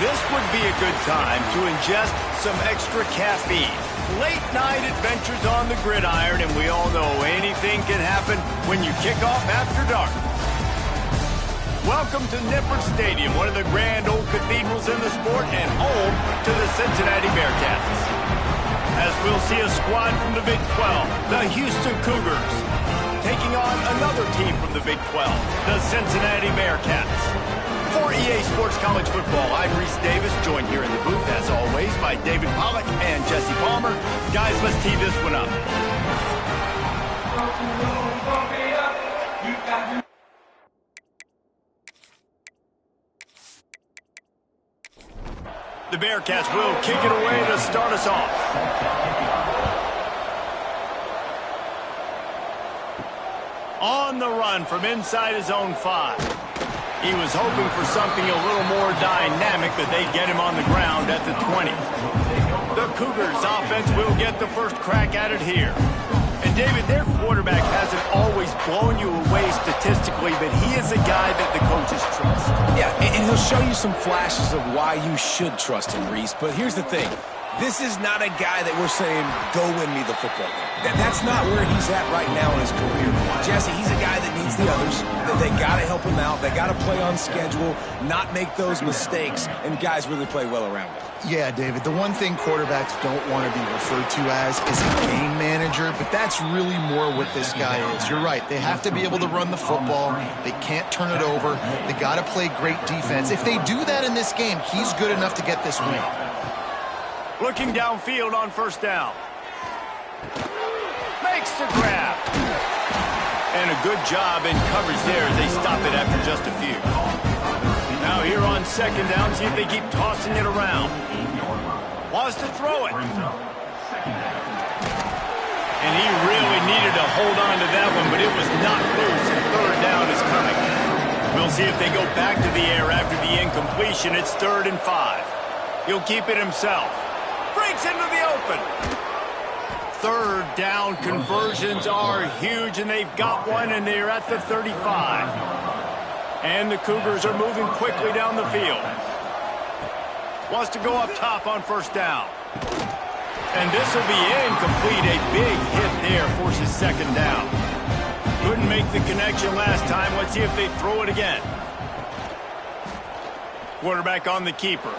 This would be a good time to ingest some extra caffeine. Late night adventures on the gridiron, and we all know anything can happen when you kick off after dark. Welcome to Nippert Stadium, one of the grand old cathedrals in the sport and home to the Cincinnati Bearcats. As we'll see a squad from the Big 12, the Houston Cougars, taking on another team from the Big 12, the Cincinnati Bearcats. For EA Sports College Football, I'm Reese Davis, joined here in the booth, as always, by David Pollack and Jesse Palmer. Guys, let's tee this one up. The Bearcats will kick it away to start us off. On the run from inside his own 5. He was hoping for something a little more dynamic, but they get him on the ground at the 20. The Cougars offense will get the first crack at it here. And David, their quarterback hasn't always blown you away statistically, but he is a guy that the coaches trust. Yeah, and he'll show you some flashes of why you should trust him, Reese. But here's the thing. This is not a guy that we're saying, go win me the football game. That's not where he's at right now in his career. Jesse, he's a guy that needs the others. That they got to help him out. They got to play on schedule, not make those mistakes, and guys really play well around him. Yeah, David, the one thing quarterbacks don't want to be referred to as is a game manager, but that's really more what this guy is. You're right. They have to be able to run the football. They can't turn it over. They got to play great defense. If they do that in this game, he's good enough to get this win. Looking downfield on first down. Makes the grab. And a good job in coverage there as they stop it after just a few. Now here on second down, see if they keep tossing it around. Wants to throw it. And he really needed to hold on to that one, but it was not loose, and third down is coming. We'll see if they go back to the air after the incompletion. It's 3rd and 5. He'll keep it himself. Breaks into the open. Third down conversions are huge, and they've got one, and they're at the 35. And the Cougars are moving quickly down the field. Wants to go up top on first down. And this will be incomplete. A big hit there forces second down. Couldn't make the connection last time. Let's see if they throw it again. Quarterback on the keeper.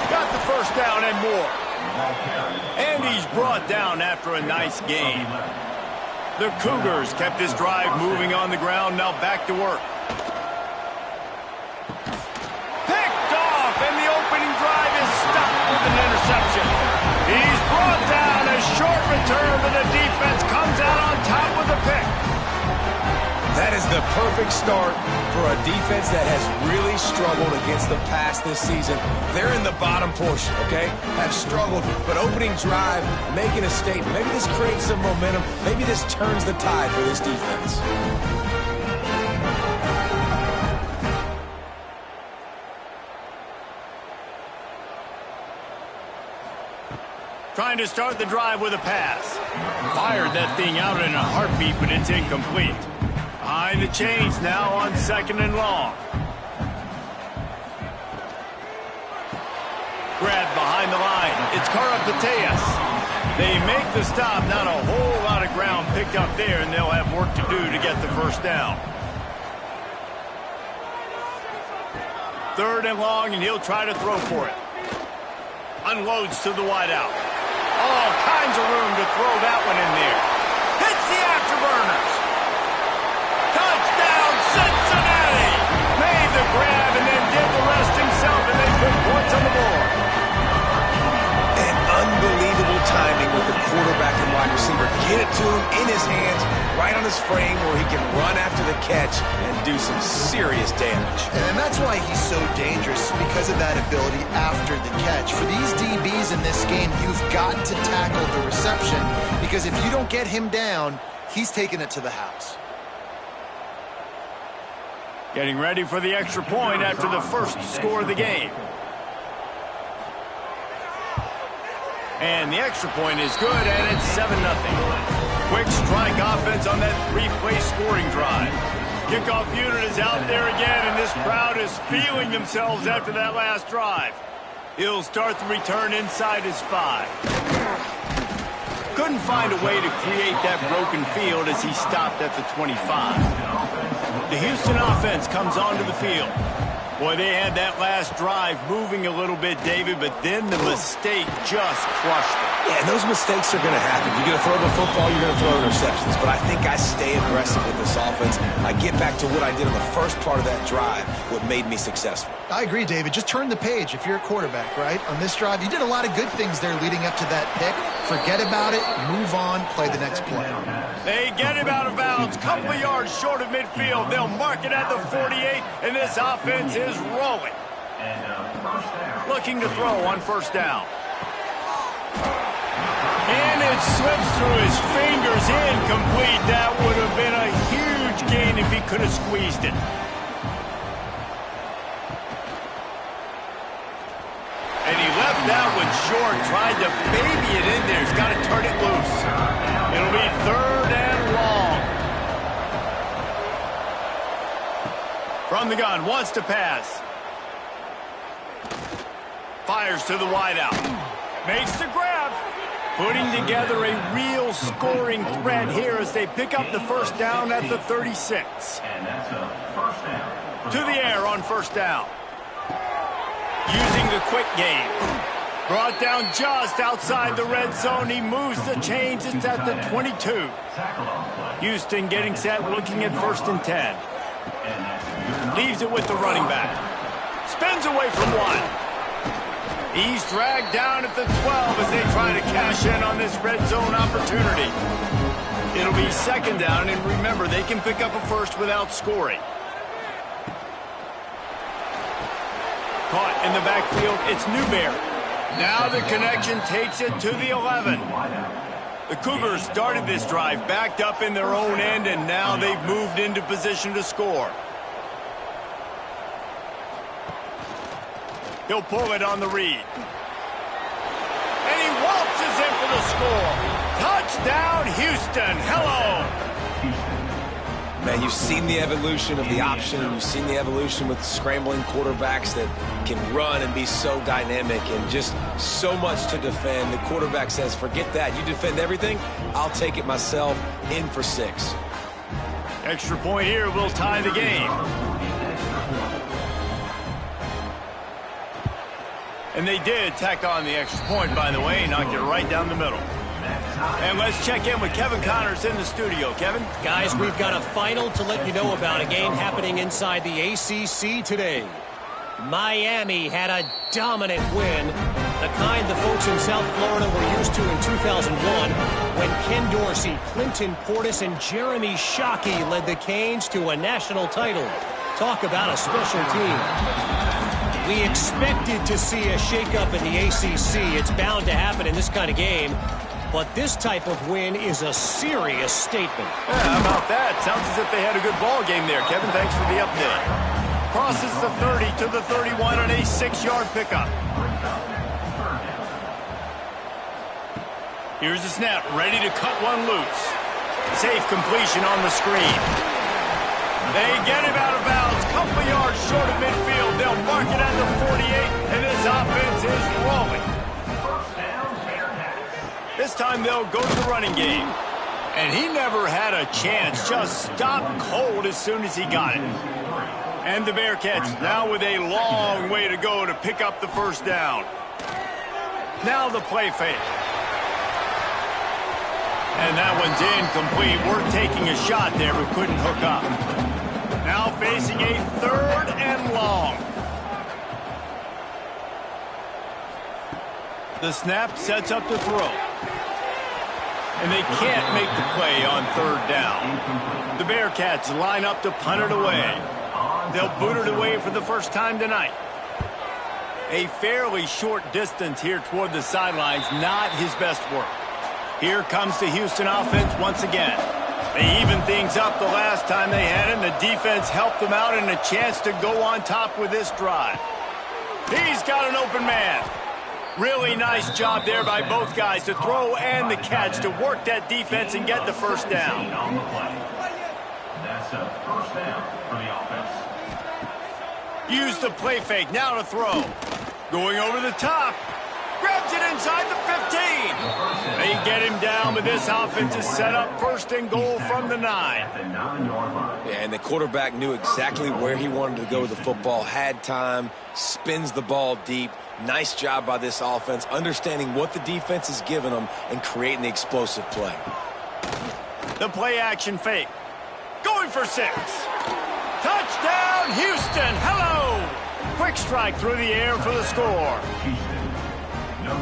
Got the first down and more. And he's brought down after a nice gain. The Cougars kept this drive moving on the ground, now back to work. Picked off, and the opening drive is stopped with an interception. He's brought down, a short return, but the defense comes out on top with a pick. That is the perfect start for a defense that has really struggled against the pass this season. They're in the bottom portion, okay? Have struggled, but opening drive, making a statement. Maybe this creates some momentum. Maybe this turns the tide for this defense. Trying to start the drive with a pass. Fired that thing out in a heartbeat, but it's incomplete. Behind the chains now on 2nd and long. Grabbed behind the line. It's Karapateas. They make the stop. Not a whole lot of ground picked up there, and they'll have work to do to get the first down. 3rd and long, and he'll try to throw for it. Unloads to the wideout. All kinds of room to throw that one in there. Hits the afterburners. Touchdown, Cincinnati! Made the grab and then did the rest himself, and they put points on the board. And unbelievable timing with the quarterback and wide receiver. Get it to him in his hands, right on his frame where he can run after the catch and do some serious damage. And that's why he's so dangerous, because of that ability after the catch. For these DBs in this game, you've got to tackle the reception, because if you don't get him down, he's taking it to the house. Getting ready for the extra point after the first score of the game. And the extra point is good, and it's 7-0. Quick strike offense on that 3-play scoring drive. Kickoff unit is out there again, and this crowd is feeling themselves after that last drive. He'll start the return inside his 5. Couldn't find a way to create that broken field as he stopped at the 25. The Houston offense comes onto the field. Boy, they had that last drive moving a little bit, David, but then the mistake just crushed them. Yeah, and those mistakes are going to happen. You're going to throw the football, you're going to throw interceptions. But I think I stay aggressive with this offense. I get back to what I did in the first part of that drive, what made me successful. I agree, David. Just turn the page if you're a quarterback, right? On this drive, you did a lot of good things there leading up to that pick. Forget about it, move on, play the next play. They get him out of bounds, couple of yards short of midfield. They'll mark it at the 48, and this offense is rolling. Looking to throw on first down. And it slips through his fingers, incomplete. That would have been a huge gain if he could have squeezed it. And he left that one short, tried to baby it in there. He's got to turn it loose. It'll be 3rd and long. From the gun, wants to pass. Fires to the wideout. Makes the grab. Putting together a real scoring threat here as they pick up the first down at the 36. And that's a first down. To the air on first down. Using the quick game. Brought down just outside the red zone. He moves the chains. It's at the 22. Houston getting set, looking at 1st and 10. Leaves it with the running back. Spins away from 1. He's dragged down at the 12 as they try to cash in on this red zone opportunity. It'll be 2nd down, and remember, they can pick up a first without scoring. Caught in the backfield, it's Newberry. Now the connection takes it to the 11. The Cougars started this drive backed up in their own end, and now they've moved into position to score. He'll pull it on the read. And he waltzes in for the score. Touchdown, Houston. Hello. Man, you've seen the evolution of the option. You've seen the evolution with scrambling quarterbacks that can run and be so dynamic and just so much to defend. The quarterback says, forget that. You defend everything, I'll take it myself. In for 6. Extra point here will tie the game. And they did tack on the extra point, by the way, knocked it right down the middle. And let's check in with Kevin Connors in the studio. Kevin? Guys, we've got a final to let you know about, a game happening inside the ACC today. Miami had a dominant win, the kind the folks in South Florida were used to in 2001 when Ken Dorsey, Clinton Portis, and Jeremy Shockey led the Canes to a national title. Talk about a special team. We expected to see a shakeup in the ACC. It's bound to happen in this kind of game. But this type of win is a serious statement. Yeah, how about that? Sounds as if they had a good ball game there, Kevin. Thanks for the update. Crosses the 30 to the 31 on a 6-yard pickup. Here's the snap, ready to cut one loose. Safe completion on the screen. They get him out of bounds, couple of yards short of midfield. They'll mark it at the 48, and this offense is rolling. This time they'll go to the running game. And he never had a chance, just stopped cold as soon as he got it. And the Bearcats now with a long way to go to pick up the first down. Now the play fake. And that one's incomplete. We're taking a shot there, but couldn't hook up. Now facing a 3rd and long. The snap sets up the throw. And they can't make the play on 3rd down. The Bearcats line up to punt it away. They'll boot it away for the first time tonight. A fairly short distance here toward the sidelines, not his best work. Here comes the Houston offense once again. They evened things up the last time they had it, and the defense helped them out and a chance to go on top with this drive. He's got an open man. Really nice job there by both guys to throw and the catch to work that defense and get the first down. It's a first down for the offense. Use the play fake, now to throw. Going over the top. Grabs it inside the 15. They get him down, but this offense is set up first and goal from the 9. Yeah, and the quarterback knew exactly where he wanted to go with the football, had time, spins the ball deep. Nice job by this offense, understanding what the defense is giving them and creating the explosive play. The play action fake. Going for 6. Touchdown, Houston. Hello. Quick strike through the air for the score.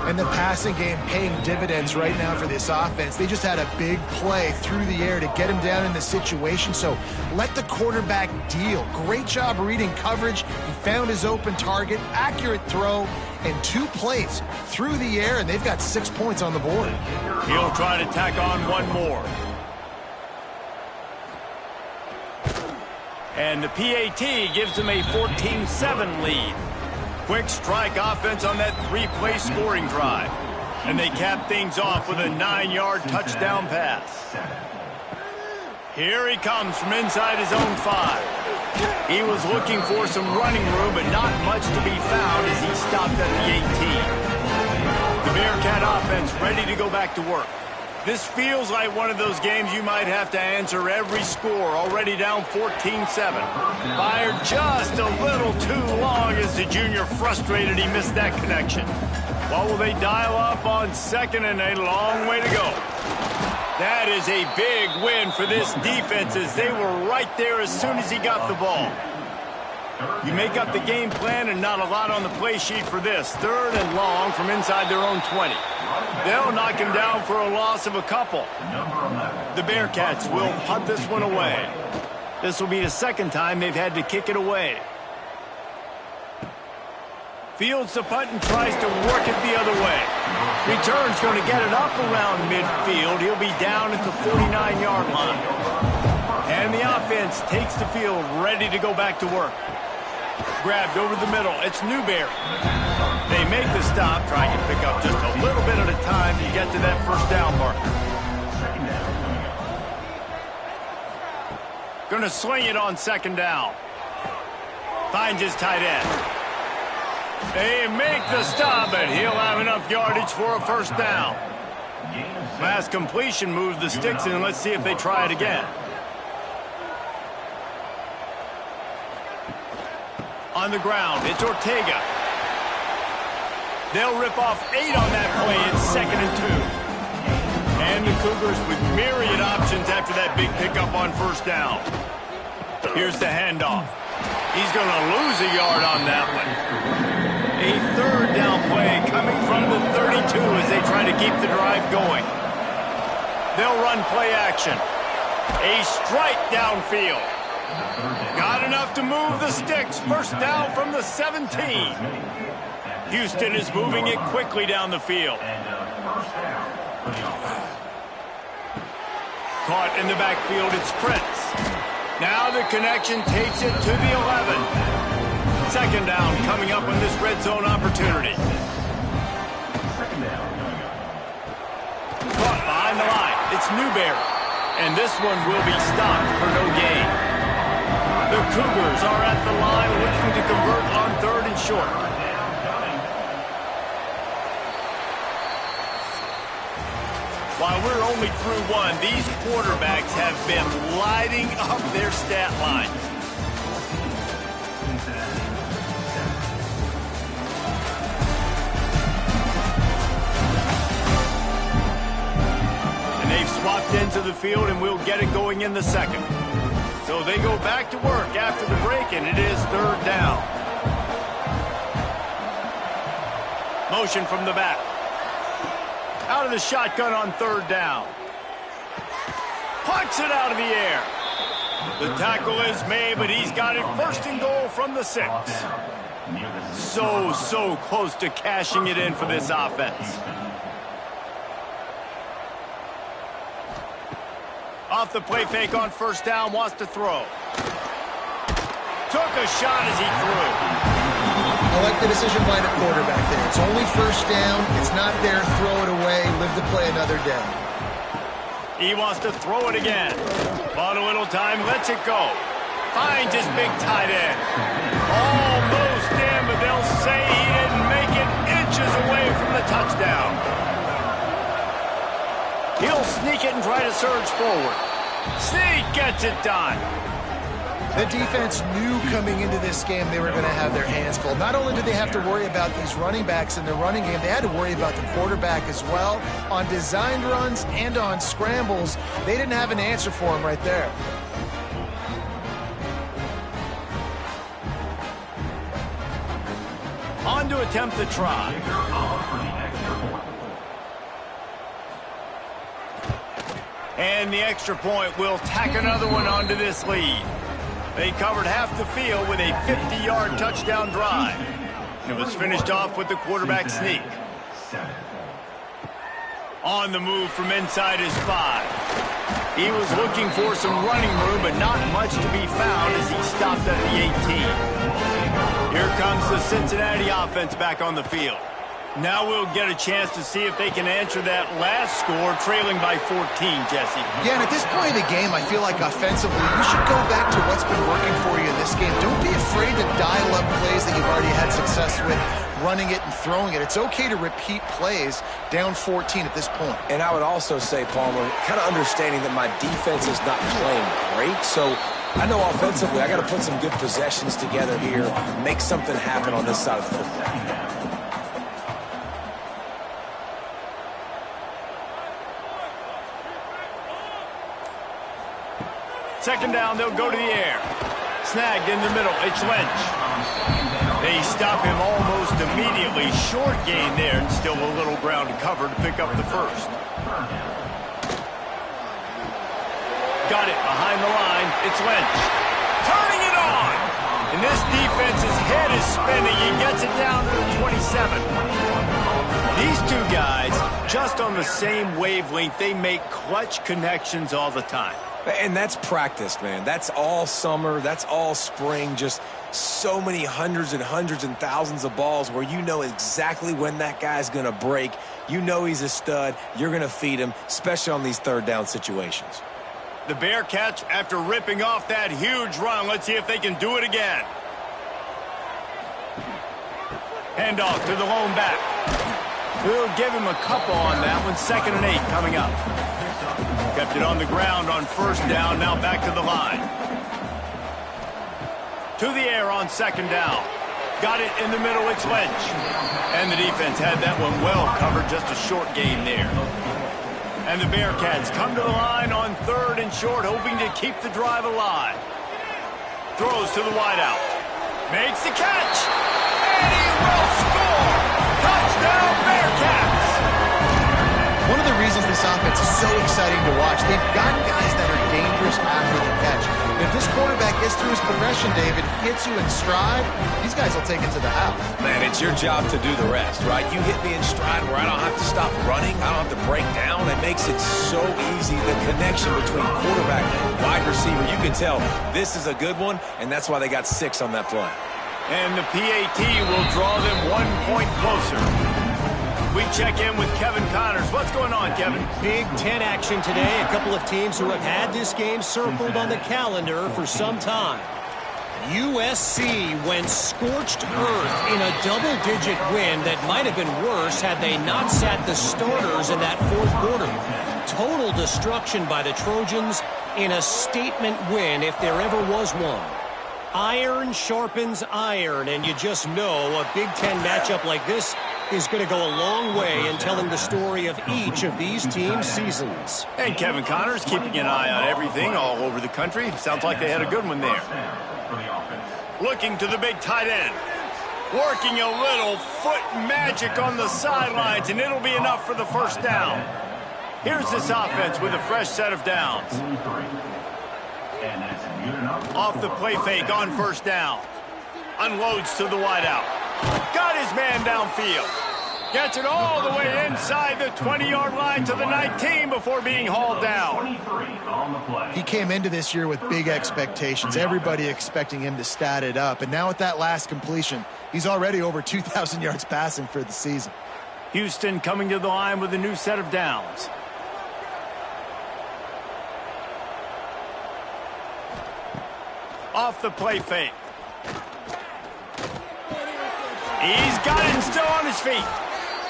And the passing game paying dividends right now for this offense. They just had a big play through the air to get him down in the situation. So let the quarterback deal. Great job reading coverage. He found his open target, accurate throw, and 2 plays through the air, and they've got 6 points on the board. He'll try to tack on one more. And the PAT gives them a 14-7 lead. Quick strike offense on that 3-play scoring drive. And they cap things off with a 9-yard touchdown pass. Here he comes from inside his own 5. He was looking for some running room, but not much to be found as he stopped at the 18. The Bearcat offense ready to go back to work. This feels like one of those games you might have to answer every score. Already down 14-7. Fired just a little too long as the junior frustrated he missed that connection. What will they dial up on 2nd and a long way to go? That is a big win for this defense as they were right there as soon as he got the ball. You make up the game plan and not a lot on the play sheet for this. 3rd and long from inside their own 20. They'll knock him down for a loss of a couple. The Bearcats will punt this one away. This will be the 2nd time they've had to kick it away. Fields the punt and tries to work it the other way. Return's going to get it up around midfield. He'll be down at the 49-yard line. And the offense takes the field, ready to go back to work. Grabbed over the middle. It's Newberry. They make the stop, trying to pick up just a little bit at a time to get to that first down marker. Going to swing it on 2nd down. Finds his tight end. They make the stop, but he'll have enough yardage for a first down. Last completion moves the sticks in. Let's see if they try it again. On the ground, it's Ortega. They'll rip off 8 on that play. It's 2nd and 2. And the Cougars with myriad options after that big pickup on first down. Here's the handoff. He's going to lose a yard on that one. A 3rd down play coming from the 32 as they try to keep the drive going. They'll run play action. A strike downfield. Got enough to move the sticks. First down from the 17. Houston is moving it quickly down the field. Caught in the backfield, it's Prince. Now the connection takes it to the 11. 2nd down coming up on this red zone opportunity. Caught behind the line. It's Newberry. And this one will be stopped for no gain. The Cougars are at the line looking to convert on 3rd and short. While we're only through 1, these quarterbacks have been lighting up their stat line. And they've swapped into the field, and we'll get it going in the 2nd. So they go back to work after the break, and it is 3rd down. Motion from the back. Out of the shotgun on 3rd down. Pucks it out of the air. The tackle is made, but he's got it 1st and goal from the 6. So close to cashing it in for this offense. Off the play fake on first down, wants to throw. Took a shot as he threw. I like the decision by the quarterback there. It's only first down. It's not there. Throw it away. Live to play another day. He wants to throw it again. Bought a little time, lets it go. Finds his big tight end. Almost in, but they'll say he didn't make it, inches away from the touchdown. He'll sneak it and try to surge forward. Sneak gets it done. The defense knew coming into this game they were going to have their hands full. Not only did they have to worry about these running backs in the running game, they had to worry about the quarterback as well. On designed runs and on scrambles, they didn't have an answer for him right there. On to attempt the try. And the extra point will tack another one onto this lead. They covered half the field with a 50-yard touchdown drive. And it was finished off with the quarterback sneak. On the move from inside his 5. He was looking for some running room, but not much to be found as he stopped at the 18. Here comes the Cincinnati offense back on the field. Now we'll get a chance to see if they can answer that last score, trailing by 14, Jesse. Yeah, and at this point of the game, I feel like offensively, you should go back to what's been working for you in this game. Don't be afraid to dial up plays that you've already had success with, running it and throwing it. It's okay to repeat plays down 14 at this point. And I would also say, Palmer, kind of understanding that my defense is not playing great, so I know offensively I got to put some good possessions together here, make something happen on this side of the football. Second down, they'll go to the air. Snagged in the middle, it's Lynch. They stop him almost immediately. Short gain there, and still a little ground to cover to pick up the first. Got it behind the line, it's Lynch. Turning it on! And this defense's head is spinning. He gets it down to the 27. These two guys, just on the same wavelength, they make clutch connections all the time. And that's practice, man. That's all summer. That's all spring. Just so many hundreds and thousands of balls where you know exactly when that guy's going to break. You know he's a stud. You're going to feed him, especially on these third down situations. The Bearcats, after ripping off that huge run, let's see if they can do it again. Handoff to the lone back. We'll give him a couple on that one. 2nd and 8 coming up. Kept it on the ground on first down, now back to the line. To the air on 2nd down. Got it in the middle, it's Lynch. And the defense had that one well covered, just a short gain there. And the Bearcats come to the line on 3rd and short, hoping to keep the drive alive. Throws to the wideout. Makes the catch. And he will score. Touchdown, Bearcats. One of the reasons this offense is so exciting to watch, they've got guys that are dangerous after the catch. And if this quarterback gets through his progression, David, hits you in stride, these guys will take it to the house. Man, it's your job to do the rest, right? You hit me in stride where I don't have to stop running. I don't have to break down. It makes it so easy. The connection between quarterback and wide receiver, you can tell this is a good one, and that's why they got 6 on that play. And the PAT will draw them 1 point closer. We check in with Kevin Connors. What's going on, Kevin? Big Ten action today. A couple of teams who have had this game circled on the calendar for some time. USC went scorched earth in a double-digit win that might have been worse had they not sat the starters in that 4th quarter. Total destruction by the Trojans in a statement win if there ever was one. Iron sharpens iron, and you just know a Big Ten matchup like this is going to go a long way in telling the story of each of these teams' seasons. And Kevin Connors keeping an eye on everything all over the country. Sounds like they had a good one there. Looking to the big tight end. Working a little foot magic on the sidelines, and it'll be enough for the first down. Here's this offense with a fresh set of downs. Off the play fake on first down. Unloads to the wideout. Got his man downfield. Gets it all the way inside the 20-yard line to the 19 before being hauled down. He came into this year with big expectations. Everybody expecting him to stat it up. And now with that last completion, he's already over 2,000 yards passing for the season. Houston coming to the line with a new set of downs. Off the play fake. He's got it still on his feet.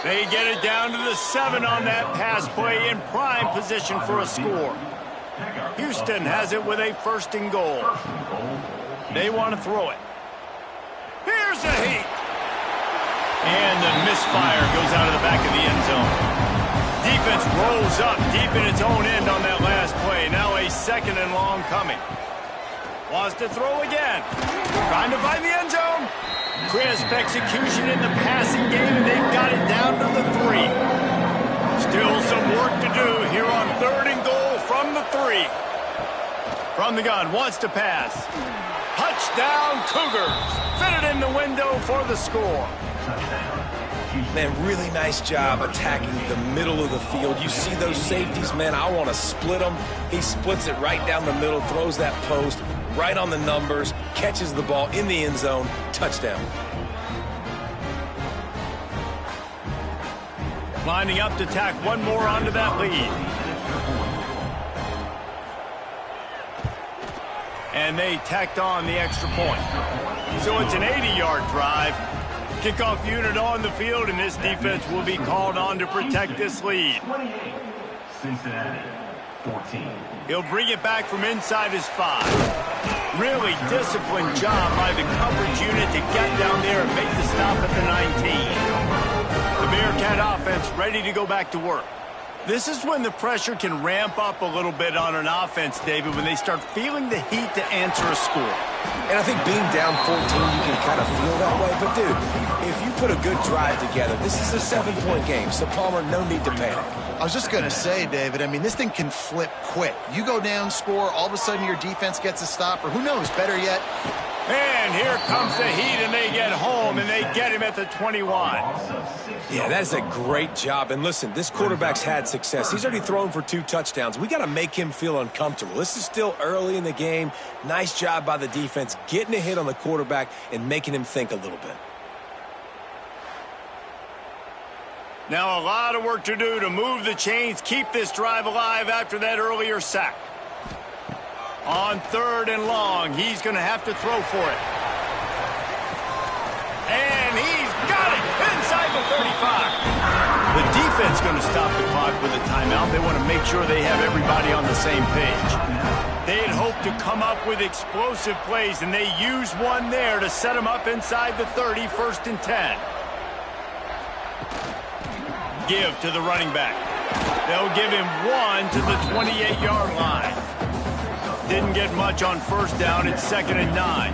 They get it down to the 7 on that pass play in prime position for a score. Houston has it with a 1st and goal. They want to throw it. Here's a heat. And the misfire goes out of the back of the end zone. Defense rolls up deep in its own end on that last play. Now a 2nd and long coming. Wants to throw again. Trying to find the end zone. Crisp execution in the passing game, and they've got it down to the 3. Still some work to do here on 3rd and goal from the 3. From the gun, wants to pass. Touchdown, Cougars. Fit it in the window for the score. Man, really nice job attacking the middle of the field. You see those safeties, man, I want to split them. He splits it right down the middle, throws that post, right on the numbers, catches the ball in the end zone, touchdown. Lining up to tack one more onto that lead. And they tacked on the extra point. So it's an 80-yard drive. Kickoff unit on the field, and this defense will be called on to protect this lead. 28, Cincinnati, 14. He'll bring it back from inside his 5. Really disciplined job by the coverage unit to get down there and make the stop at the 19. The Bearcat offense ready to go back to work. This is when the pressure can ramp up a little bit on an offense, David, when they start feeling the heat to answer a score. And I think being down 14, you can kind of feel that way. But, dude, if you put a good drive together, this is a 7-point game. So, Palmer, no need to panic. I was just going to say, David, I mean, this thing can flip quick. You go down, score, all of a sudden your defense gets a stop, or who knows, better yet. And here comes the heat, and they get home, and they get him at the 21. Yeah, that is a great job. And listen, this quarterback's had success. He's already thrown for 2 touchdowns. We got to make him feel uncomfortable. This is still early in the game. Nice job by the defense, getting a hit on the quarterback and making him think a little bit. Now a lot of work to do to move the chains, keep this drive alive after that earlier sack. On 3rd and long, he's going to have to throw for it. And he's got it inside the 35. The defense going to stop the clock with a timeout. They want to make sure they have everybody on the same page. They had hoped to come up with explosive plays, and they used one there to set them up inside the 30, 1st and 10. Give to the running back. They'll give him 1 to the 28-yard line. Didn't get much on 1st down. It's 2nd and 9.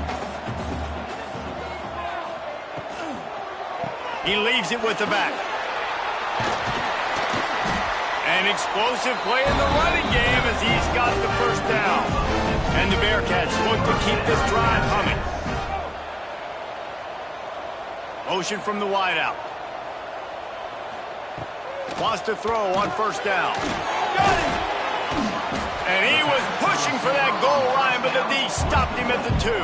He leaves it with the back. An explosive play in the running game as he's got the 1st down. And the Bearcats look to keep this drive humming. Motion from the wideout. Wants to throw on 1st down. Got him! And he was pushing for that goal line, but the D stopped him at the 2.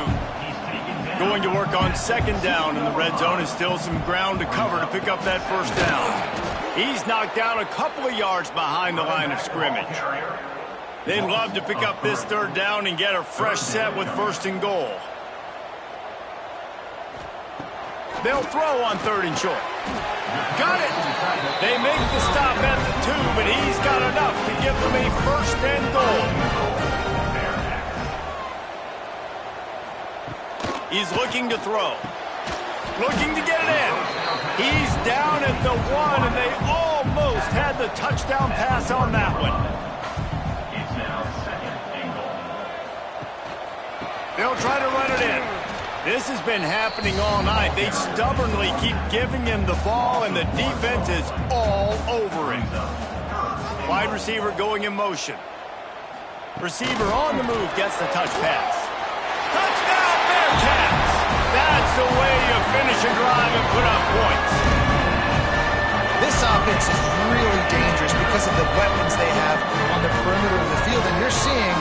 Going to work on 2nd down in the red zone, and still some ground to cover to pick up that 1st down. He's knocked down a couple of yards behind the line of scrimmage. They'd love to pick up this 3rd down and get a fresh set with 1st and goal. They'll throw on 3rd and short. Got it! They make the stop at the 2, but he's got enough to give them a 1st and goal. He's looking to throw. Looking to get it in. He's down at the 1, and they almost had the touchdown pass on that one. It's now 2nd and goal. They'll try to run it in. This has been happening all night. They stubbornly keep giving him the ball, and the defense is all over him. Wide receiver going in motion. Receiver on the move gets the touch pass. Touchdown, Bearcats! That's the way you finish a drive and put up points. This offense is really dangerous because of the weapons they have on the perimeter of the field. And you're seeing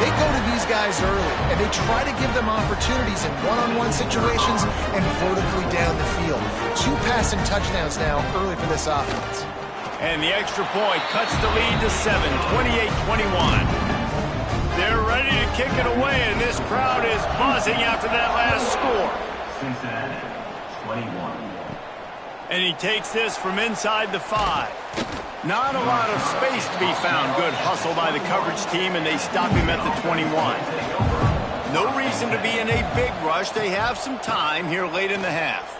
they go to these guys early, and they try to give them opportunities in one-on-one situations and vertically down the field. 2 passing touchdowns now early for this offense. And the extra point cuts the lead to 7, 28-21. They're ready to kick it away, and this crowd is buzzing. pausing after that last score. Cincinnati, 21. And he takes this from inside the 5. Not a lot of space to be found. Good hustle by the coverage team, and they stop him at the 21. No reason to be in a big rush. They have some time here late in the half.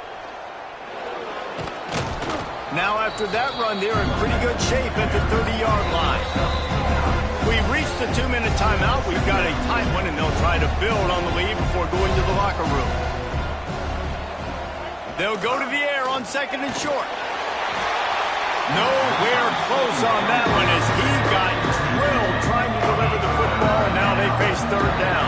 Now after that run, they're in pretty good shape at the 30-yard line. We've reached the 2-minute timeout. We've got a tight one, and they'll try to build on the lead before going to the locker room. They'll go to the air on 2nd and short. Nowhere close on that one as he got drilled trying to deliver the football, and now they face 3rd down.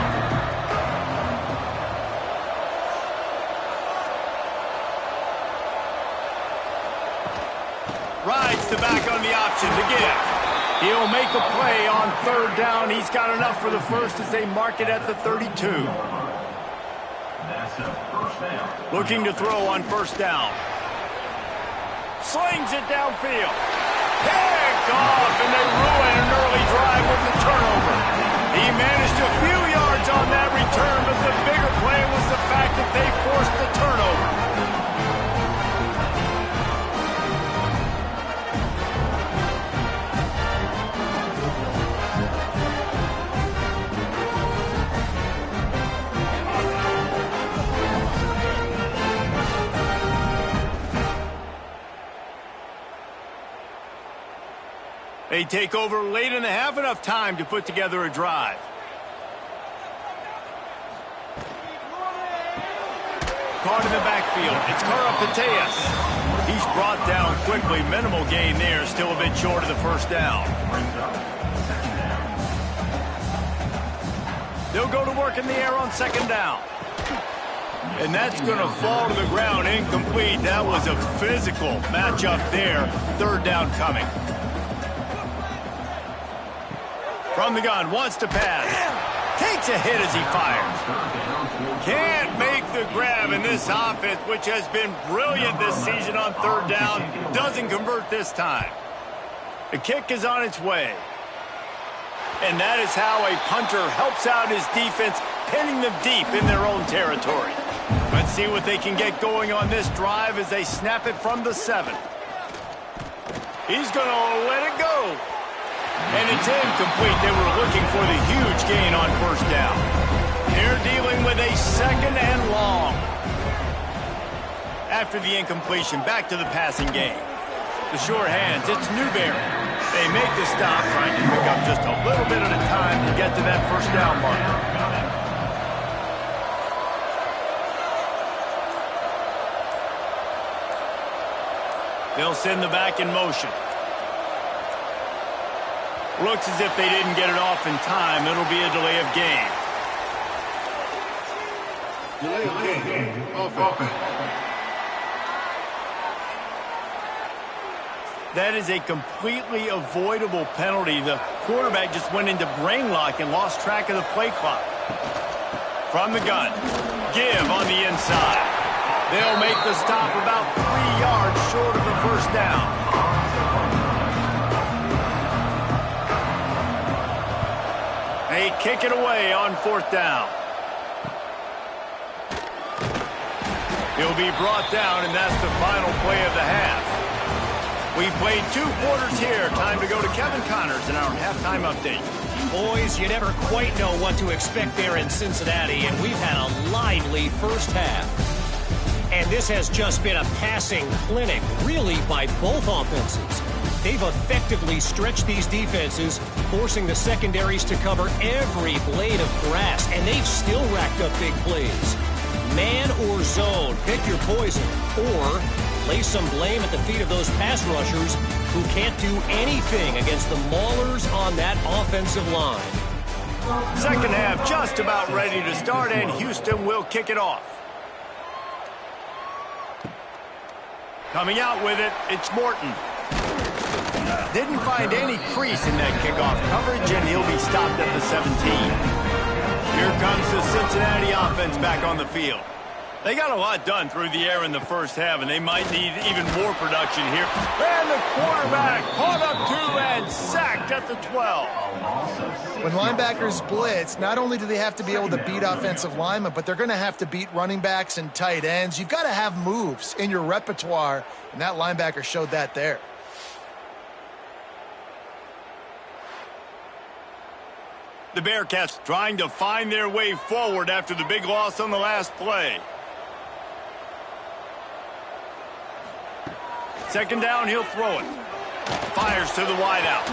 Rides the back on the option to give. He'll make a play on 3rd down. He's got enough for the first as they mark it at the 32. That's a first down. Looking to throw on 1st down. Slings it downfield. Picked off, and they ruin an early drive with the turnover. He managed a few yards on that return, but the bigger play was the fact that they forced the turnover. They take over late in the half, enough time to put together a drive. Caught in the backfield. It's Karapateas. He's brought down quickly. Minimal gain there. Still a bit short of the 1st down. They'll go to work in the air on 2nd down. And that's going to fall to the ground. Incomplete. That was a physical matchup there. 3rd down coming. From the gun, wants to pass. Takes a hit as he fires. Can't make the grab in this offense, which has been brilliant this season on 3rd down. Doesn't convert this time. The kick is on its way. And that is how a punter helps out his defense, pinning them deep in their own territory. Let's see what they can get going on this drive as they snap it from the 7. He's going to let it go. And it's incomplete. They were looking for the huge gain on 1st down. They're dealing with a 2nd and long. After the incompletion, back to the passing game. The sure hands, it's Newberry. They make the stop, trying to pick up just a little bit at a time to get to that 1st down mark. They'll send the back in motion. Looks as if they didn't get it off in time. It'll be a delay of game. Delay of game. Offense. That is a completely avoidable penalty. The quarterback just went into brain lock and lost track of the play clock. From the gun. Give on the inside. They'll make the stop about 3 yards short of the 1st down. They kick it away on 4th down. He'll be brought down, and that's the final play of the half. We played 2 quarters here. Time to go to Kevin Connors in our halftime update. Boys, you never quite know what to expect there in Cincinnati, and we've had a lively 1st half. And this has just been a passing clinic, really, by both offenses. They've effectively stretched these defenses, forcing the secondaries to cover every blade of grass, and they've still racked up big plays. Man or zone, pick your poison, or lay some blame at the feet of those pass rushers who can't do anything against the maulers on that offensive line. 2nd half just about ready to start, and Houston will kick it off. Coming out with it, it's Morton. Didn't find any crease in that kickoff coverage, and he'll be stopped at the 17. Here comes the Cincinnati offense back on the field. They got a lot done through the air in the first half, and they might need even more production here. And the quarterback caught up to and sacked at the 12. When linebackers blitz, not only do they have to be able to beat offensive linemen, but they're going to have to beat running backs and tight ends. You've got to have moves in your repertoire, and that linebacker showed that there. The Bearcats trying to find their way forward after the big loss on the last play. Second down, he'll throw it. Fires to the wideout.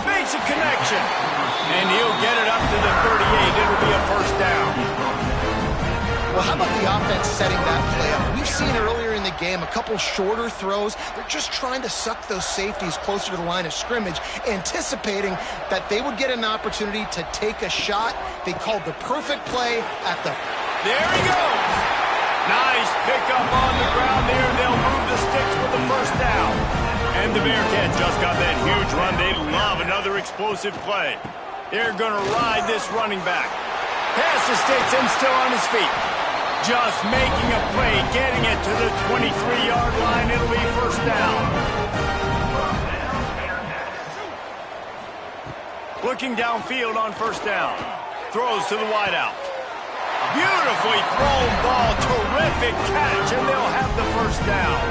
Makes a connection. And he'll get it up to the 38. It'll be a first down. Well, how about the offense setting that play up? We've seen earlier in the game a couple shorter throws. They're just trying to suck those safeties closer to the line of scrimmage, anticipating that they would get an opportunity to take a shot. They called the perfect play at the... There he goes. Nice pickup on the ground there. They'll move the sticks with the first down. And the Bearcats just got that huge run. They love another explosive play. They're going to ride this running back. Pass the sticks and still on his feet. Just making a play, getting it to the 23-yard line. It'll be first down. Looking downfield on first down. Throws to the wideout. Beautifully thrown ball. Terrific catch, and they'll have the first down.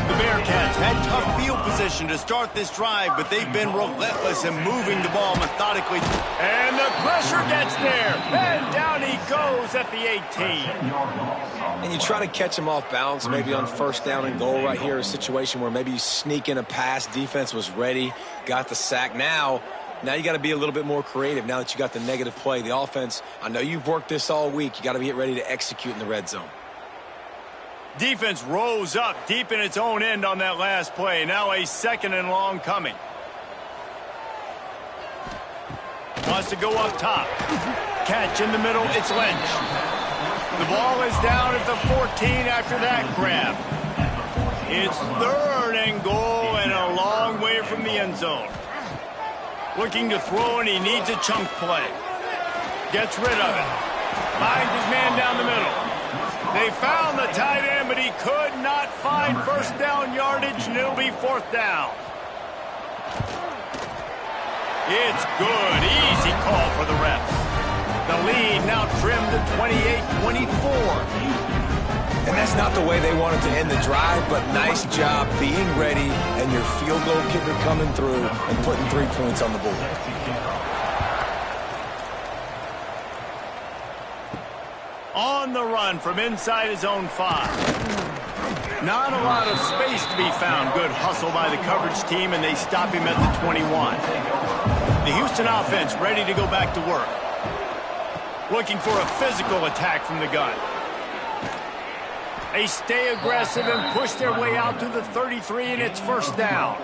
The Bearcats had tough field position to start this drive, but they've been relentless in moving the ball methodically. And the pressure gets there. And down he goes at the 18. And you try to catch him off balance, maybe on first down and goal right here, a situation where maybe you sneak in a pass. Defense was ready, got the sack. Now you got to be a little bit more creative now that you got the negative play. The offense, I know you've worked this all week. You got to get ready to execute in the red zone. Defense rose up deep in its own end on that last play. Now a second and long coming. Wants to go up top. Catch in the middle. It's Lynch. The ball is down at the 14 after that grab. It's third and goal and a long way from the end zone. Looking to throw, and he needs a chunk play. Gets rid of it. Finds his man down the middle. They found the tight end, but he could not find first down yardage, and it'll be fourth down. It's good. Easy call for the refs. The lead now trimmed to 28-24. And that's not the way they wanted to end the drive, but nice job being ready and your field goal kicker coming through and putting 3 points on the board. On the run from inside his own 5. Not a lot of space to be found. Good hustle by the coverage team, and they stop him at the 21. The Houston offense ready to go back to work. Looking for a physical attack from the gun. They stay aggressive and push their way out to the 33, and it's first down.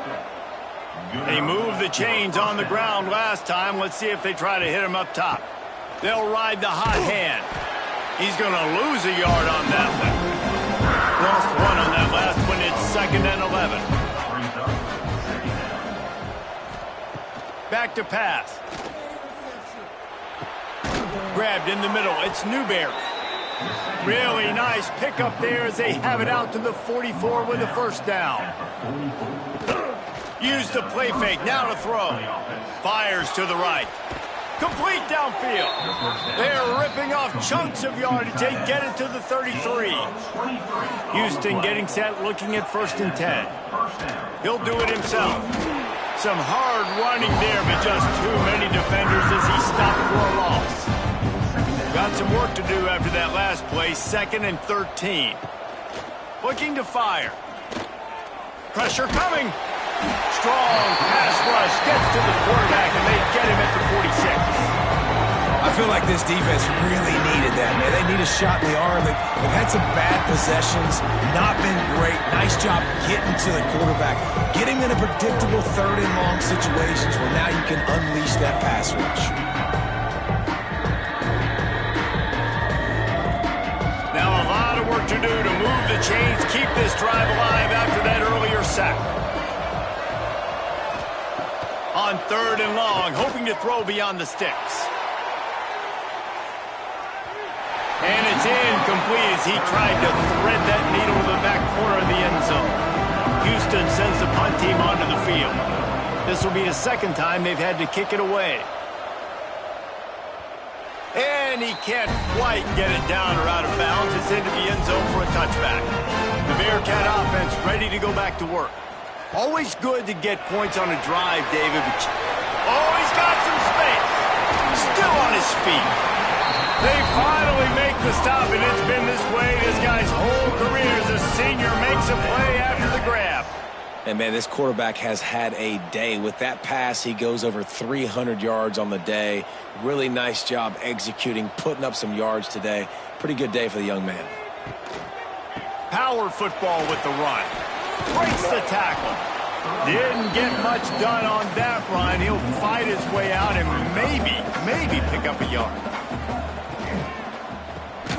They moved the chains on the ground last time. Let's see if they try to hit him up top. They'll ride the hot hand. He's going to lose a yard on that one. Lost one on that last one. It's second and 11. Back to pass. Grabbed in the middle. It's Newberry. Really nice pickup there as they have it out to the 44 with a first down. Use the play fake. Now to throw. Fires to the right. Complete downfield. They're ripping off chunks of yardage. They get it to the 33. Houston getting set, looking at first and 10. He'll do it himself. Some hard running there, but just too many defenders as he stopped for a loss. Got some work to do after that last play. Second and 13. Looking to fire. Pressure coming. Strong pass rush. Gets to the quarterback, and they get him at the 46. I feel like this defense really needed that, man. They need a shot in the arm. They've had some bad possessions. Not been great. Nice job getting to the quarterback. Get him in a predictable third and long situations where now you can unleash that pass rush. Now a lot of work to do to move the chains, keep this drive alive after that earlier sack. On third and long, hoping to throw beyond the sticks. And it's incomplete as he tried to thread that needle to the back corner of the end zone. Houston sends the punt team onto the field. This will be the second time they've had to kick it away. And he can't quite get it down or out of bounds. It's into the end zone for a touchback. The Bearcat offense ready to go back to work. Always good to get points on a drive, David. Oh, he's got some space. Still on his feet. They finally make the stop, and it's been this way this guy's whole career as a senior makes a play after the grab. And, man, this quarterback has had a day. With that pass, he goes over 300 yards on the day. Really nice job executing, putting up some yards today. Pretty good day for the young man. Power football with the run. Breaks the tackle. Didn't get much done on that run. He'll fight his way out and maybe pick up a yard.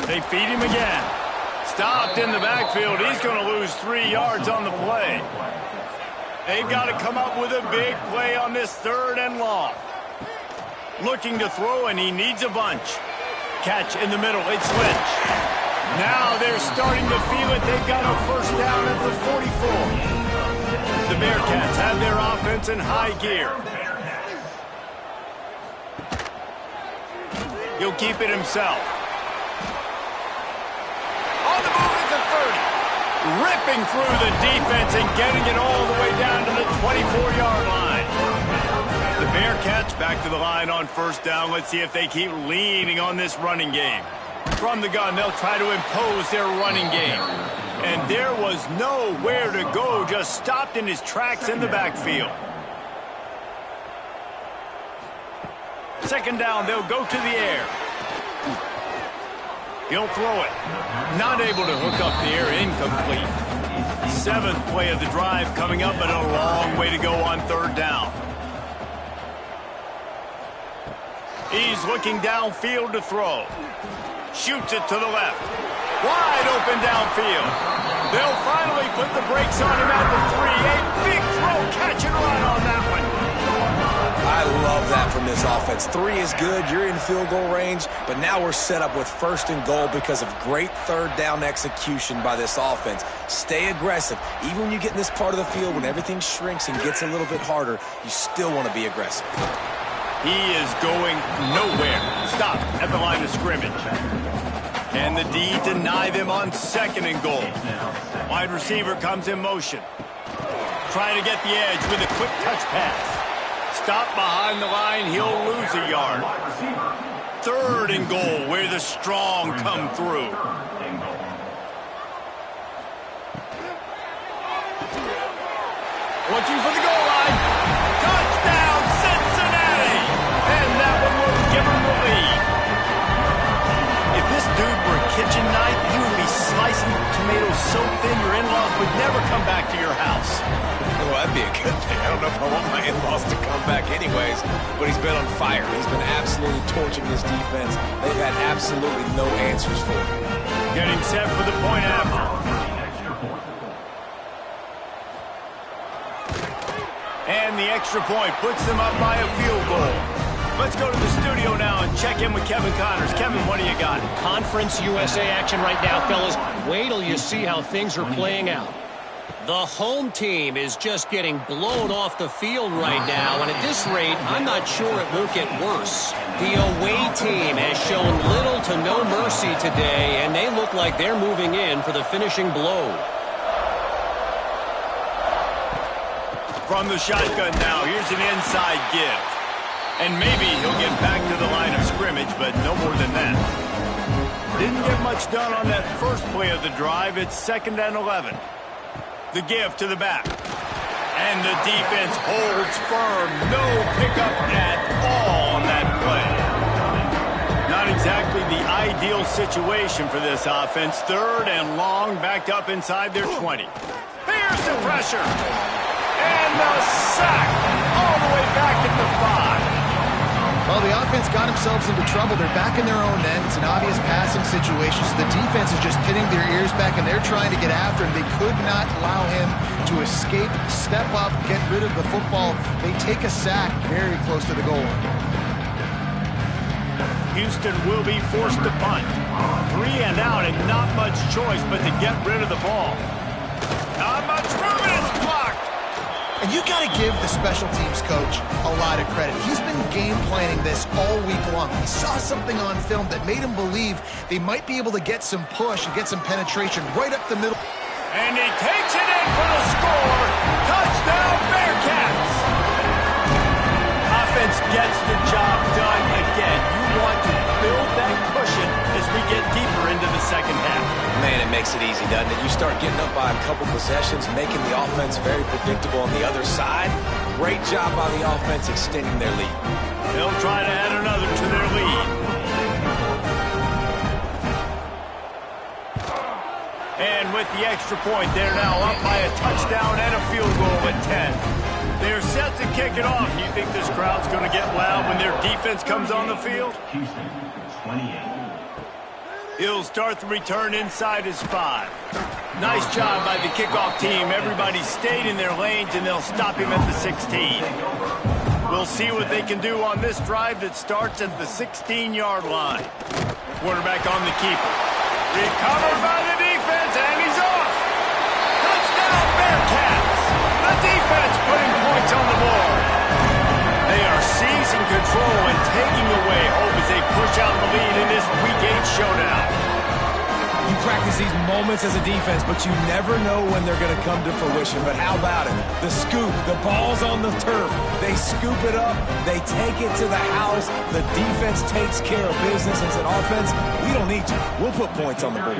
They feed him again. Stopped in the backfield. He's going to lose 3 yards on the play. They've got to come up with a big play on this 3rd and long. Looking to throw, and he needs a bunch. Catch in the middle. It's Lynch. Now they're starting to feel it. They've got a first down at the 44. The Bearcats have their offense in high gear. He'll keep it himself. On the move at the 30. Ripping through the defense and getting it all the way down to the 24-yard line. The Bearcats back to the line on first down. Let's see if they keep leaning on this running game. From the gun, they'll try to impose their running game. And there was nowhere to go, just stopped in his tracks in the backfield. Second down, they'll go to the air. He'll throw it. Not able to hook up the air, incomplete. 7th play of the drive coming up, but a long way to go on 3rd down. He's looking downfield to throw. Shoots it to the left. Wide open downfield. They'll finally put the brakes on him at the 3. A big throw, catch and run on that one. I love that from this offense. 3 is good. You're in field goal range, but now we're set up with 1st and goal because of great 3rd down execution by this offense. Stay aggressive. Even when you get in this part of the field, when everything shrinks and gets a little bit harder, you still want to be aggressive. He is going nowhere. Stop at the line of scrimmage. And the D deny them on 2nd and goal. Wide receiver comes in motion. Trying to get the edge with a quick touch pass. Stop behind the line, he'll lose a yard. 3rd and goal, where the strong come through. Looking for the goal line. Touchdown, Cincinnati! And that one will give them the lead. If this dude were a kitchen knife, he would be slicing tomatoes so thin your in-laws would never come back to your house. Well, that'd be a good thing. I don't know if I want my in-laws to come back anyways, but he's been on fire. He's been absolutely torching his defense. They've had absolutely no answers for him. Getting set for the point after. And the extra point puts them up by a field goal. Let's go to the studio now and check in with Kevin Connors. Kevin, what do you got? Conference USA action right now, fellas. Wait till you see how things are playing out. The home team is just getting blown off the field right now, and at this rate, I'm not sure it won't get worse. The away team has shown little to no mercy today, and they look like they're moving in for the finishing blow. From the shotgun now, here's an inside give. And maybe he'll get back to the line of scrimmage, but no more than that. Didn't get much done on that first play of the drive. It's 2nd and 11. The give to the back. And the defense holds firm. No pickup at all on that play. Not exactly the ideal situation for this offense. 3rd and long, backed up inside their 20. Here's the pressure. And the sack all the way back at the 5. Well, the offense got themselves into trouble. They're back in their own end. It's an obvious passing situation. So the defense is just pinning their ears back, and they're trying to get after him. They could not allow him to escape, step up, get rid of the football. They take a sack very close to the goal line. Houston will be forced to punt. much choice but to get rid of the ball. Not much room, and it's blocked. And you got to give the special teams coach a lot of credit. He's been game planning this all week long. He saw something on film that made him believe they might be able to get some push and get some penetration right up the middle. And he takes it in for the score. Touchdown, Bearcats. Offense gets the job done again. You want to build that cushion as we get deeper into the second half. Man, it makes it easy, doesn't it? You start getting up by a couple possessions, making the offense very predictable on the other side. Great job by the offense extending their lead. They'll try to add another to their lead. And with the extra point, they're now up by a touchdown and a field goal at 10. They're set to kick it off. You think this crowd's going to get loud when their defense comes on the field? Houston, 28. He'll start the return inside his 5. Nice job by the kickoff team. Everybody stayed in their lanes, and they'll stop him at the 16. We'll see what they can do on this drive that starts at the 16-yard line. Quarterback on the keeper. Recovered by the defense, and he's off. Touchdown, Bearcats. The defense putting points on the board. They are seizing control and taking away hope as they push out the lead in this Week 8 showdown. You practice these moments as a defense, but you never know when they're going to come to fruition. But how about it? The scoop, the ball's on the turf. They scoop it up. They take it to the house. The defense takes care of business as an offense. We don't need you. We'll put points on the board.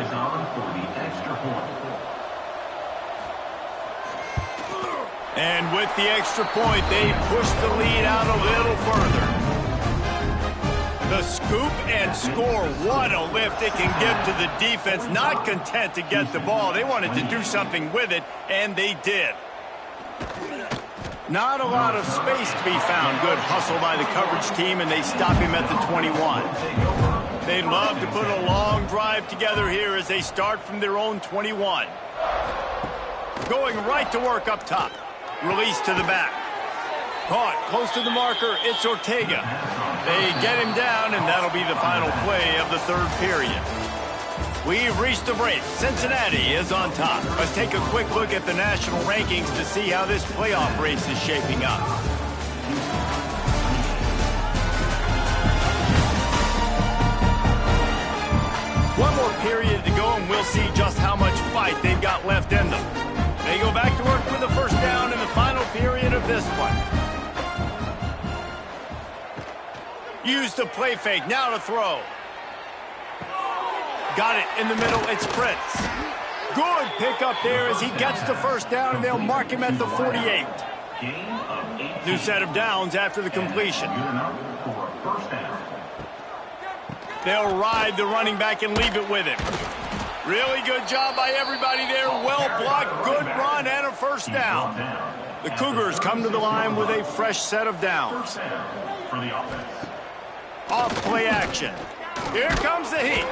And with the extra point, they push the lead out a little further. The scoop and score. What a lift it can give to the defense. Not content to get the ball. They wanted to do something with it, and they did. Not a lot of space to be found. Good hustle by the coverage team, and they stop him at the 21. They'd love to put a long drive together here as they start from their own 21. Going right to work up top. Release to the back. Caught close to the marker. It's Ortega. They get him down, and that'll be the final play of the third period. We've reached the break. Cincinnati is on top. Let's take a quick look at the national rankings to see how this playoff race is shaping up. One more period to go, and we'll see just how much fight they've got left in them. They go back to work with a first down in the final period of this one. Use the play fake. Now to throw. Got it in the middle. It's Prince. Good pickup there as he gets the first down, and they'll mark him at the 48. New set of downs after the completion. They'll ride the running back and leave it with him. Really good job by everybody there. Well blocked, good run, and a first down. The Cougars come to the line with a fresh set of downs. Off play action. Here comes the heat.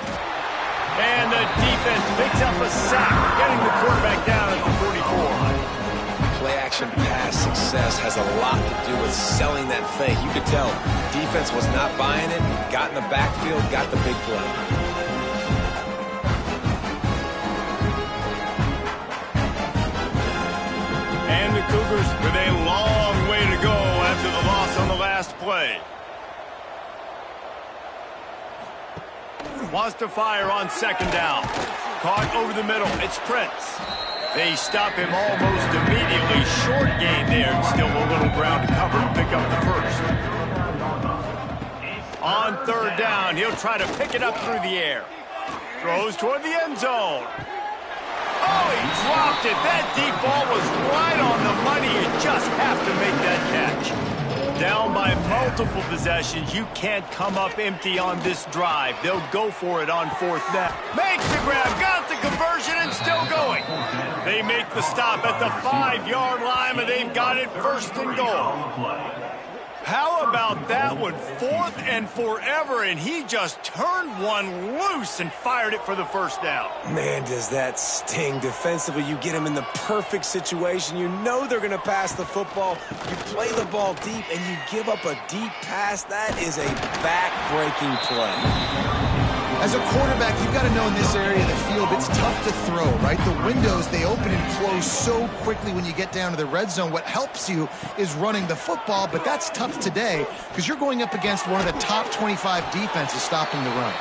And the defense picks up a sack, getting the quarterback down at the 44. Play action pass success has a lot to do with selling that fake. You could tell defense was not buying it, got in the backfield, got the big play. And the Cougars with a long way to go after the loss on the last play. Wants to fire on second down. Caught over the middle. It's Prince. They stop him almost immediately. Short gain there. Still a little ground to cover to pick up the first. On third down, he'll try to pick it up through the air. Throws toward the end zone. Oh, he dropped it. That deep ball was right on the money. You just have to make that catch. Down by multiple possessions. You can't come up empty on this drive. They'll go for it on fourth down. Makes the grab, got the conversion, and still going. They make the stop at the 5-yard line, and they've got it first and goal. How about that one? 4th and forever, and he just turned one loose and fired it for the first down. Man, does that sting. Defensively, you get him in the perfect situation. You know they're going to pass the football. You play the ball deep, and you give up a deep pass. That is a back-breaking play. As a quarterback, you've got to know in this area of the field, it's tough to throw, right? The windows, they open and close so quickly when you get down to the red zone. What helps you is running the football, but that's tough today because you're going up against one of the top 25 defenses stopping the run.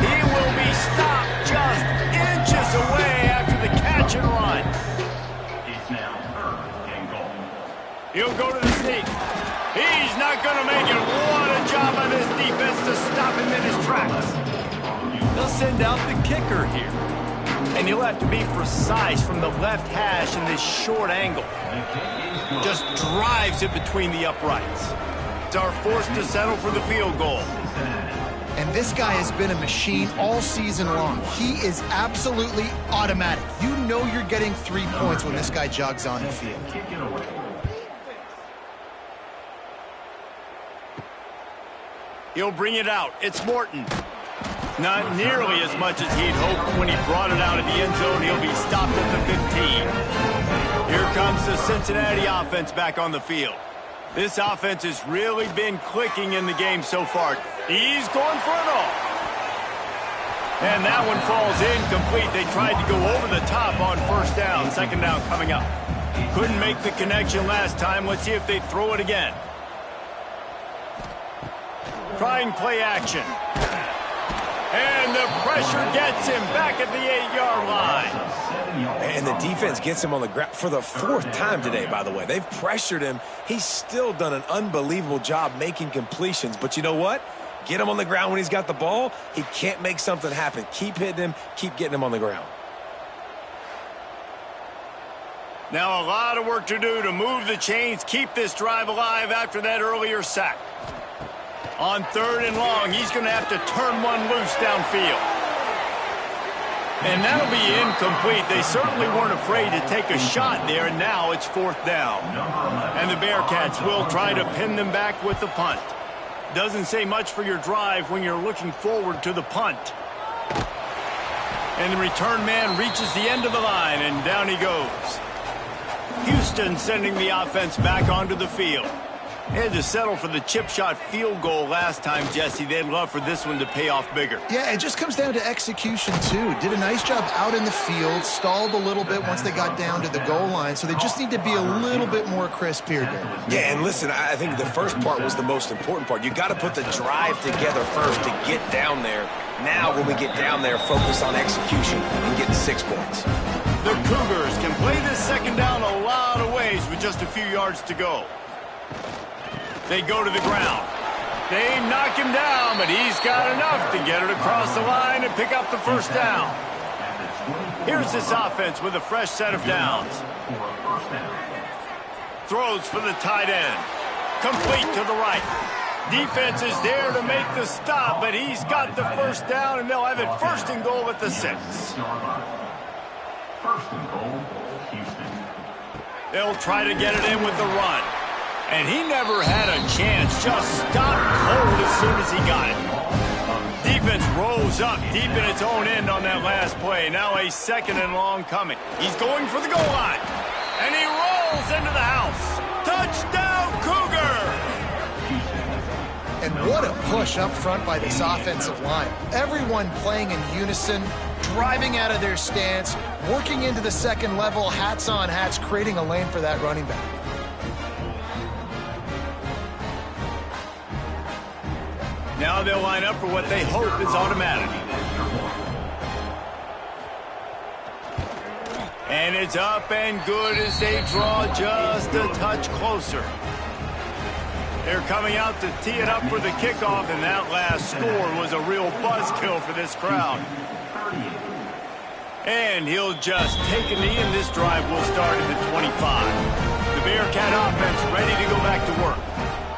He will be stopped just inches away after the catch and run. It's now 3rd and goal. He'll go to the sneak. He's not going to make it. What a job by this defense to stop him in his tracks. They'll send out the kicker here. And he'll have to be precise from the left hash in this short angle. Just drives it between the uprights. It's our forced to settle for the field goal. And this guy has been a machine all season long. He is absolutely automatic. You know you're getting 3 points when this guy jogs on the field. He'll bring it out. It's Morton. Not nearly as much as he'd hoped when he brought it out of the end zone. He'll be stopped at the 15. Here comes the Cincinnati offense back on the field. This offense has really been clicking in the game so far. He's going for it all. And that one falls incomplete. They tried to go over the top on first down. Second down coming up. Couldn't make the connection last time. Let's see if they throw it again. Trying play action. And the pressure gets him back at the 8-yard line. And the defense gets him on the ground for the 4th time today, by the way. They've pressured him. He's still done an unbelievable job making completions. But you know what? Get him on the ground when he's got the ball. He can't make something happen. Keep hitting him. Keep getting him on the ground. Now a lot of work to do to move the chains, keep this drive alive after that earlier sack. On 3rd and long, he's going to have to turn one loose downfield. And that'll be incomplete. They certainly weren't afraid to take a shot there, and now it's 4th down. And the Bearcats will try to pin them back with the punt. Doesn't say much for your drive when you're looking forward to the punt. And the return man reaches the end of the line, and down he goes. Houston sending the offense back onto the field. They had to settle for the chip shot field goal last time, Jesse. They'd love for this one to pay off bigger. Yeah, it just comes down to execution, too. Did a nice job out in the field, stalled a little bit once they got down to the goal line, so they just need to be a little bit more crisp here, David. Yeah, and listen, I think the first part was the most important part. You got to put the drive together first to get down there. Now, when we get down there, focus on execution and getting 6 points. The Cougars can play this second down a lot of ways with just a few yards to go. They go to the ground. They knock him down, but he's got enough to get it across the line and pick up the first down. Here's this offense with a fresh set of downs. Throws for the tight end. Complete to the right. Defense is there to make the stop, but he's got the first down, and they'll have it 1st and goal at the 6. 1st and goal, Houston. They'll try to get it in with the run. And he never had a chance, just stopped cold as soon as he got it. Defense rose up deep in its own end on that last play. Now a 2nd and long coming. He's going for the goal line. And he rolls into the house. Touchdown, Cougar! And what a push up front by this offensive line. Everyone playing in unison, driving out of their stance, working into the second level, hats on hats, creating a lane for that running back. Now they'll line up for what they hope is automatic. And it's up and good as they draw just a touch closer. They're coming out to tee it up for the kickoff, and that last score was a real buzzkill for this crowd. And he'll just take a knee, and this drive will start at the 25. The Bearcat offense ready to go back to work.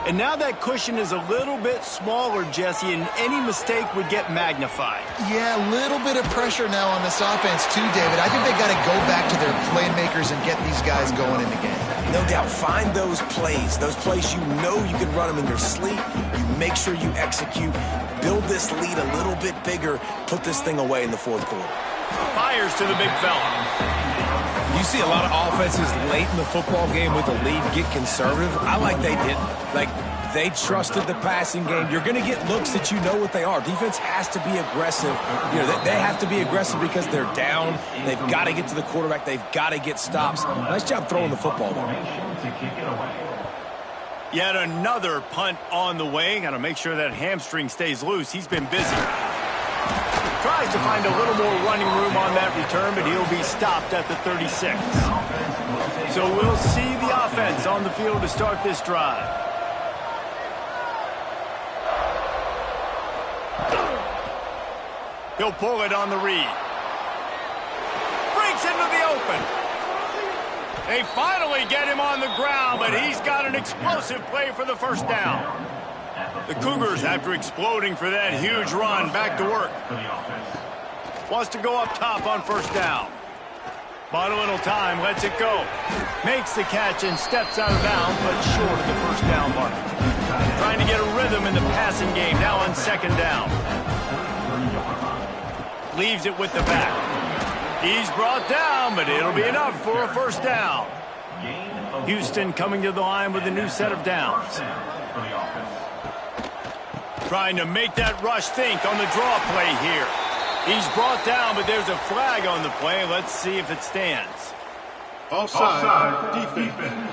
And now that cushion is a little bit smaller, Jesse, and any mistake would get magnified. Yeah, a little bit of pressure now on this offense too, David. I think they got to go back to their playmakers and get these guys going in the game. No doubt. Find those plays you know you can run them in your sleep. You make sure you execute. Build this lead a little bit bigger. Put this thing away in the 4th quarter. Fires to the big fella. You see a lot of offenses late in the football game with the lead get conservative. I like they didn't. Like, They trusted the passing game. You're going to get looks that you know what they are. Defense has to be aggressive. You know, they have to be aggressive because they're down. They've got to get to the quarterback. They've got to get stops. Nice job throwing the football there. Yet another punt on the way. Got to make sure that hamstring stays loose. He's been busy. Tries to find a little more running room on that return, but he'll be stopped at the 36. So we'll see the offense on the field to start this drive. He'll pull it on the read. Breaks into the open. They finally get him on the ground, but he's got an explosive play for the first down. The Cougars, after exploding for that huge run, back to work. Wants to go up top on first down. Bought a little time, lets it go. Makes the catch and steps out of bounds, but short of the first down mark. Trying to get a rhythm in the passing game, now on second down. Leaves it with the back. He's brought down, but it'll be enough for a first down. Houston coming to the line with a new set of downs. Trying to make that rush think on the draw play here. He's brought down, but there's a flag on the play. Let's see if it stands. Offside, defense.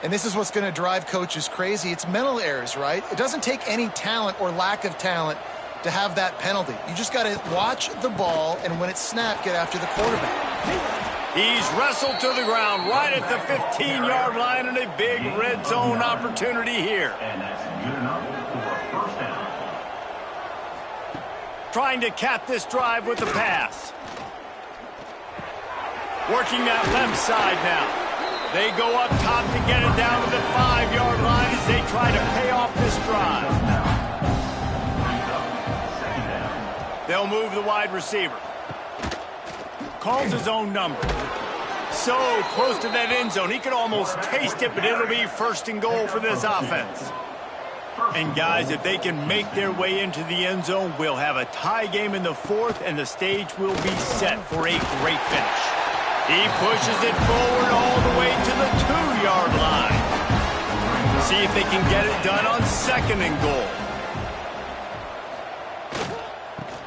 And this is what's going to drive coaches crazy. It's mental errors, right? It doesn't take any talent or lack of talent to have that penalty. You just got to watch the ball, and when it's snapped, get after the quarterback. He's wrestled to the ground right at the 15-yard line, and a big red zone opportunity here. And that's good enough for a first down. Trying to cap this drive with the pass. Working that left side now. They go up top to get it down to the 5-yard line as they try to pay off this drive. They'll move the wide receiver. Calls his own number. So close to that end zone. He could almost taste it, but it'll be first and goal for this offense. And guys, if they can make their way into the end zone, we'll have a tie game in the fourth, and the stage will be set for a great finish. He pushes it forward all the way to the 2-yard line. See if they can get it done on second and goal.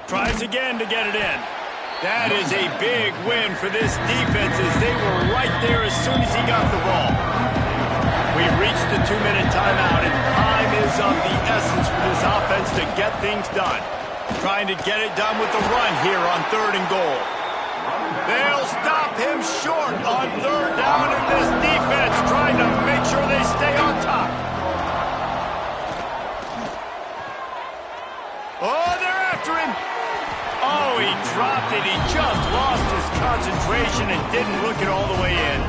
Tries again to get it in. That is a big win for this defense as they were right there as soon as he got the ball. We've reached the 2-minute timeout, and time is of the essence for this offense to get things done. Trying to get it done with the run here on third and goal. They'll stop him short on third down, and this defense trying to make sure they stay on top. Oh, they're after him. Oh, he dropped it. He just lost his concentration and didn't look it all the way in.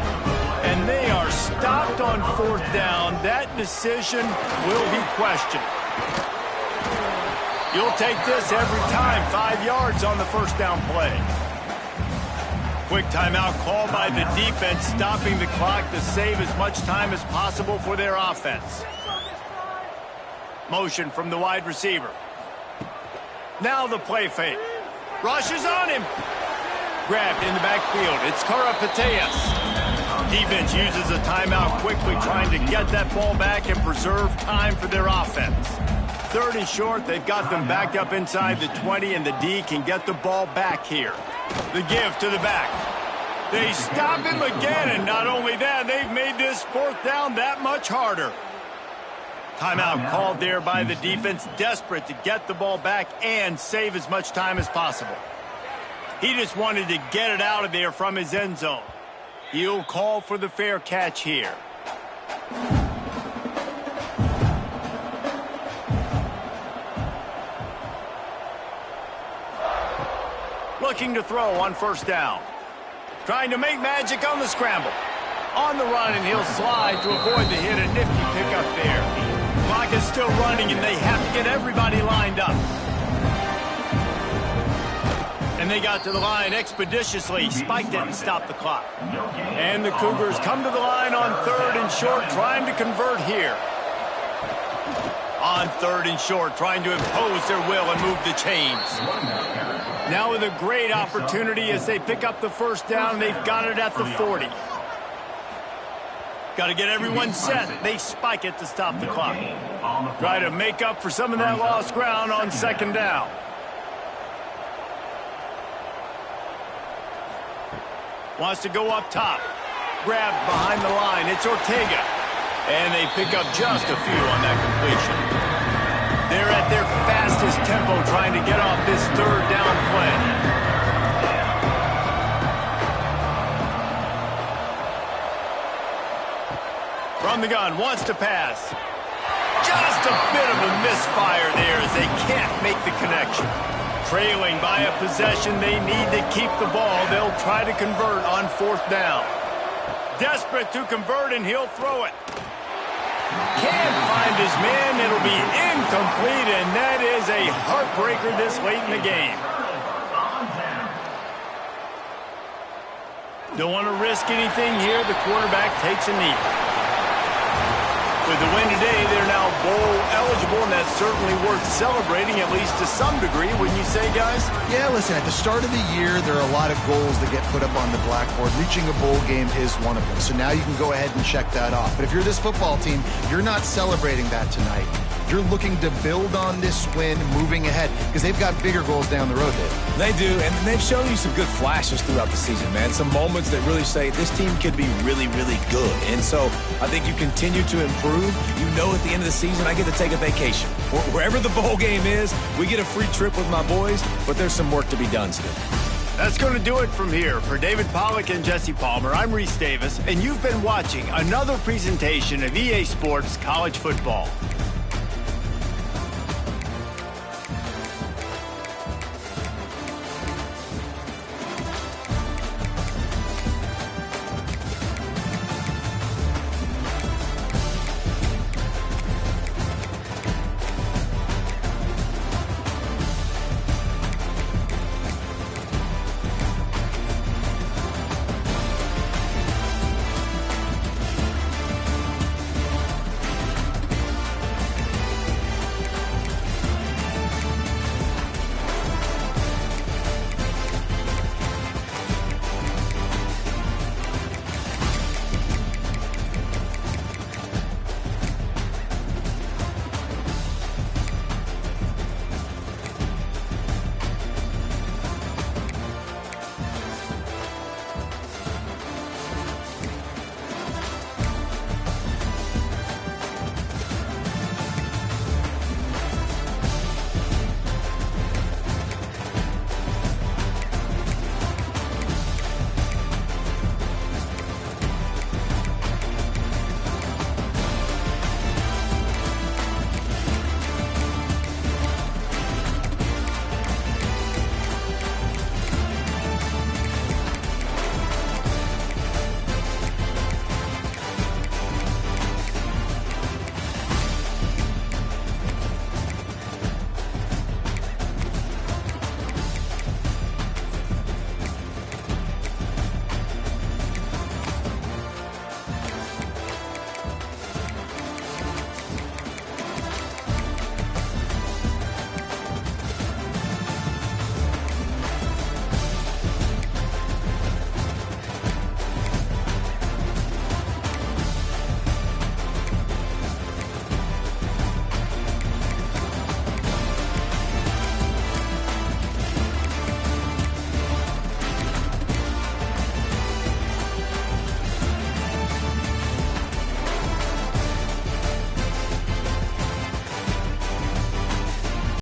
And they are stopped on fourth down. That decision will be questioned. You'll take this every time. 5 yards on the first down play. Quick timeout called by the defense, stopping the clock to save as much time as possible for their offense. Motion from the wide receiver. Now the play fake. Rushes on him. Grabbed in the backfield. It's Karapateas. Defense uses a timeout quickly, trying to get that ball back and preserve time for their offense. Third and short, they've got them backed up inside the 20, and the D can get the ball back here. The give to the back. They stop him again, and not only that, they've made this fourth down that much harder. Timeout called there by the defense, desperate to get the ball back and save as much time as possible. He just wanted to get it out of there from his end zone. He'll call for the fair catch here. Looking to throw on first down. Trying to make magic on the scramble. On the run, and he'll slide to avoid the hit. A nifty pickup there. Clock is still running, and they have to get everybody lined up. And they got to the line expeditiously, spiked it and stopped the clock. And the Cougars come to the line on third and short, trying to convert here. On third and short, trying to impose their will and move the chains. Now with a great opportunity as they pick up the first down, they've got it at the 40. Got to get everyone set. They spike it to stop the clock. Try to make up for some of that lost ground on second down. Wants to go up top. Grabbed behind the line. It's Ortega. And they pick up just a few on that completion. They're at their fastest tempo trying to get off this third down play. From the gun, wants to pass. Just a bit of a misfire there as they can't make the connection. Trailing by a possession, they need to keep the ball. They'll try to convert on fourth down. Desperate to convert, and he'll throw it. Can't find his man. It'll be incomplete, and that is a heartbreaker this late in the game. Don't want to risk anything here. The quarterback takes a knee. With the win today, they're now bowl eligible, and that's certainly worth celebrating, at least to some degree, wouldn't you say, guys? Yeah, listen, at the start of the year, there are a lot of goals that get put up on the blackboard. Reaching a bowl game is one of them. So now you can go ahead and check that off. But if you're this football team, you're not celebrating that tonight. You're looking to build on this win moving ahead because they've got bigger goals down the road, Dave. They do, and they've shown you some good flashes throughout the season, man. Some moments that really say this team could be really, really good. And so I think you continue to improve. You know at the end of the season, I get to take a vacation. Wherever the bowl game is, we get a free trip with my boys, but there's some work to be done still. That's going to do it from here. For David Pollack and Jesse Palmer, I'm Reese Davis, and you've been watching another presentation of EA Sports College Football.